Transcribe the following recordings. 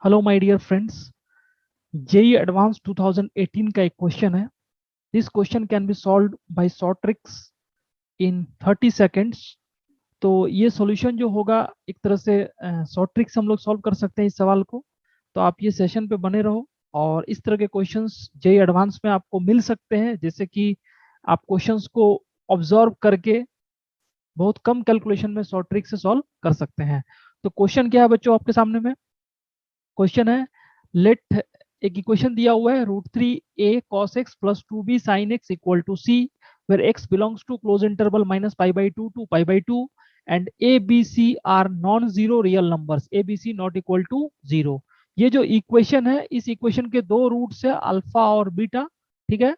Hello my dear friends, JEE advance 2018 का एक question है। This question can be solved by short tricks in 30 seconds. तो ये solution जो होगा एक तरह से शॉर्ट ट्रिक्स हम लोग सॉल्व कर सकते हैं इस सवाल को। तो आप ये सेशन पे बने रहो और इस तरह के क्वेश्चंस जेई एडवांस में आपको मिल सकते हैं, जैसे कि आप क्वेश्चंस को ऑब्जर्व करके बहुत कम कैलकुलेशन में शॉर्ट ट्रिक से सॉल्व कर सकते हैं। तो क्वेश्चन क्या है बच्चों आपके सामने में? क्वेश्चन है, लेट एक इक्वेशन दिया हुआ है √3a cos x plus 2b sin x equal to c, where x belongs to close interval -π/2 to π/2 and a b c are non zero real numbers, a b c not equal to zero. ये जो equation है, इस equation के दो roots है alpha और beta, ठीक है।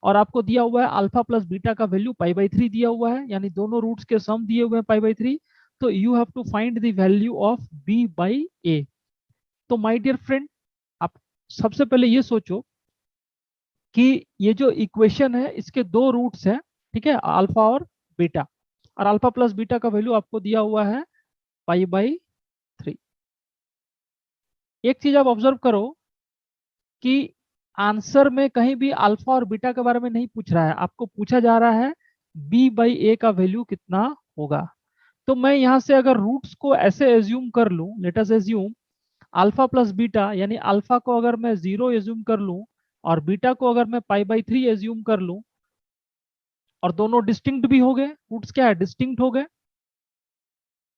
और आपको दिया हुआ है अल्फा प्लस बीटा का वैल्यू π/3 दिया हुआ है, यानी दोनों रूट्स के सम दिए हुए हैं π/3। तो you have to find the value of b by a। तो माय डियर फ्रेंड, आप सबसे पहले ये सोचो कि ये जो इक्वेशन है इसके दो रूट्स हैं, ठीक है, अल्फा और बीटा। और अल्फा प्लस बीटा का वैल्यू आपको दिया हुआ है π/3। एक चीज आप ऑब्जर्व करो कि आंसर में कहीं भी अल्फा और बीटा के बारे में नहीं पूछ रहा है, आपको पूछा जा रहा है b/a का वैल्यू कितना होगा। तो मैं यहां से अगर रूट्स को ऐसे एज्यूम कर लूं, let us assume alpha plus beta, यानी अल्फा को अगर मैं 0 एज्यूम कर लूं और बीटा को अगर मैं π/3 एज्यूम कर लूं, और दोनों डिस्टिंक्ट भी हो गए, रूट्स क्या है, डिस्टिंक्ट हो गए,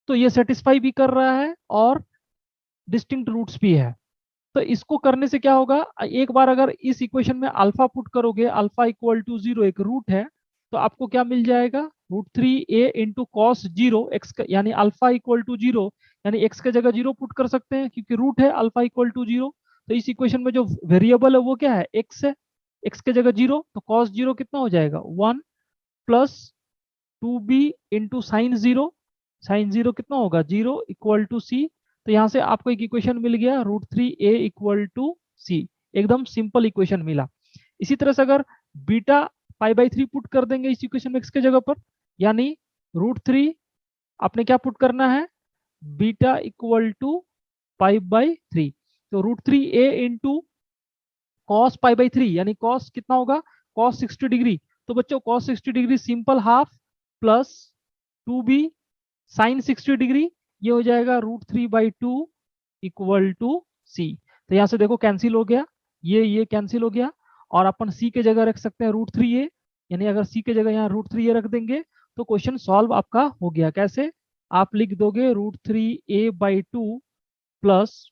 तो ये सेटिस्फाई भी कर रहा है और डिस्टिंक्ट रूट्स भी है। तो इसको करने से क्या होगा, एक बार अगर इस इक्वेशन में अल्फा पुट करोगे, अल्फा इक्वल टू 0 एक रूट है, तो आपको क्या मिल जाएगा, √3a इंटू कॉस 0 एक्स, यानी अल्फा इक्वल टू 0, यानी एक्स के जगह 0 पुट कर सकते हैं क्योंकि रूट है अल्फा इक्वल टू 0। तो इस इक्वेशन में जो वेरिएबल है वो क्या है, एक्स है, एक्स के जगह 0, तो कॉस 0 कितना हो जाएगा 1 प्लस 2b इंटू साइन 0 कितना होगा 0 इक्वल टू सी। तो यहाँ से आपको एक इक्वेशन मिल गया √3a इक्वल टू सी, एकदम सिंपल इक्वेशन मिला। इसी तरह से अगर बीटा π/3 पुट कर देंगे इस इक्वेशन में एक्स के जगह पर, यानी √3 आपने क्या पुट करना है, बीटा इक्वल टू π/3। तो √3a इंटू कॉस π/3, यानी कॉस कितना होगा, कॉस 60 डिग्री। तो बच्चों cos 60 degree simple half plus 2b sine 60 degree, ये हो जाएगा √3/2 इक्वल टू सी। तो यहां से देखो कैंसिल हो गया, ये कैंसिल हो गया, और अपन सी के जगह रख सकते हैं √3a, यानी अगर सी के जगह यहाँ √3a रख देंगे तो क्वेश्चन सॉल्व आपका हो गया। कैसे, आप लिख दोगे √3a/2 plus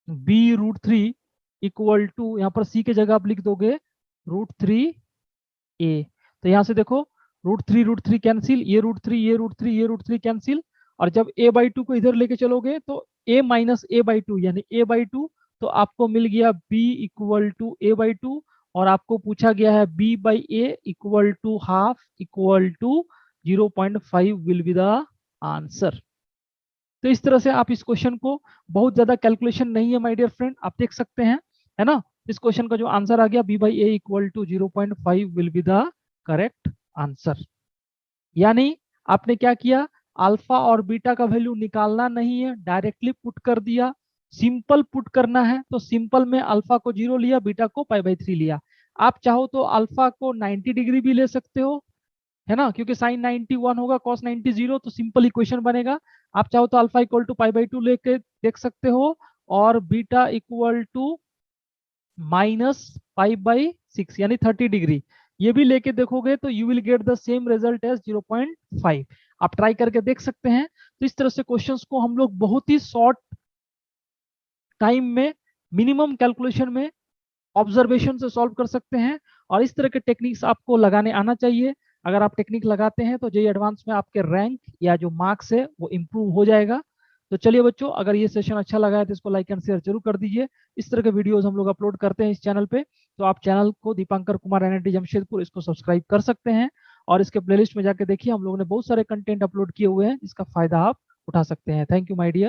b√3 equal to, यहाँ पर सी के जगह आप लिख दोगे √3a। तो यहाँ से देखो √3 कैंसिल, ये √3 कैंसिल, और जब a/2 को इधर लेके चलोगे तो a-a/2 यानी a/2, तो आपको मिल गया b इक्वल टू a/2, और आपको पूछा गया है b/a equal to half equal to 0.5 will be the answer. तो इस तरह से आप इस क्वेश्चन को, बहुत ज्यादा कैलकुलेशन नहीं है माय डियर फ्रेंड, आप देख सकते हैं, है ना। इस क्वेश्चन का जो आंसर आ गया b/a equal to 0.5 will be the correct answer. यानी आपने क्या किया, अल्फा और बीटा का वैल्यू निकालना नहीं है, डायरेक्टली पुट कर दिया। सिंपल पुट करना है तो सिंपल में अल्फा को 0 लिया, बीटा को π/3 लिया। आप चाहो तो अल्फा को 90 डिग्री भी ले सकते हो, है ना, क्योंकि साइन 91 होगा, कॉस 90 0, तो सिंपल इक्वेशन बनेगा। आप चाहो तो अल्फा इक्वल टू π/2 लेके देख सकते हो, और बीटा इक्वल टू -π/6 यानी 30 डिग्री, ये भी लेके देखोगे तो you will get the same result as 0.5। आप ट्राई करके देख सकते हैं। तो इस तरह से क्वेश्चंस को हम लोग बहुत ही शॉर्ट टाइम में, मिनिमम कैलकुलेशन में, ऑब्जर्वेशन से सॉल्व कर सकते हैं। और इस तरह के टेक्निक्स आपको लगाने आना चाहिए। अगर आप टेक्निक लगाते हैं तो जेईई एडवांस में आपके रैंक या जो मार्क्स है वो इम्प्रूव हो जाएगा। तो चलिए बच्चों, अगर ये सेशन अच्छा लगा है तो इसको लाइक एंड शेयर जरूर कर दीजिए। इस तरह के वीडियोस हम लोग अपलोड करते हैं इस चैनल पे, तो आप चैनल को दीपांकर कुमार NIT जमशेदपुर इसको सब्सक्राइब कर सकते हैं। और इसके प्लेलिस्ट में जाके देखिए, हम लोगों ने बहुत सारे कंटेंट अपलोड किए हुए हैं जिसका फायदा आप उठा सकते हैं। Thank you my dear.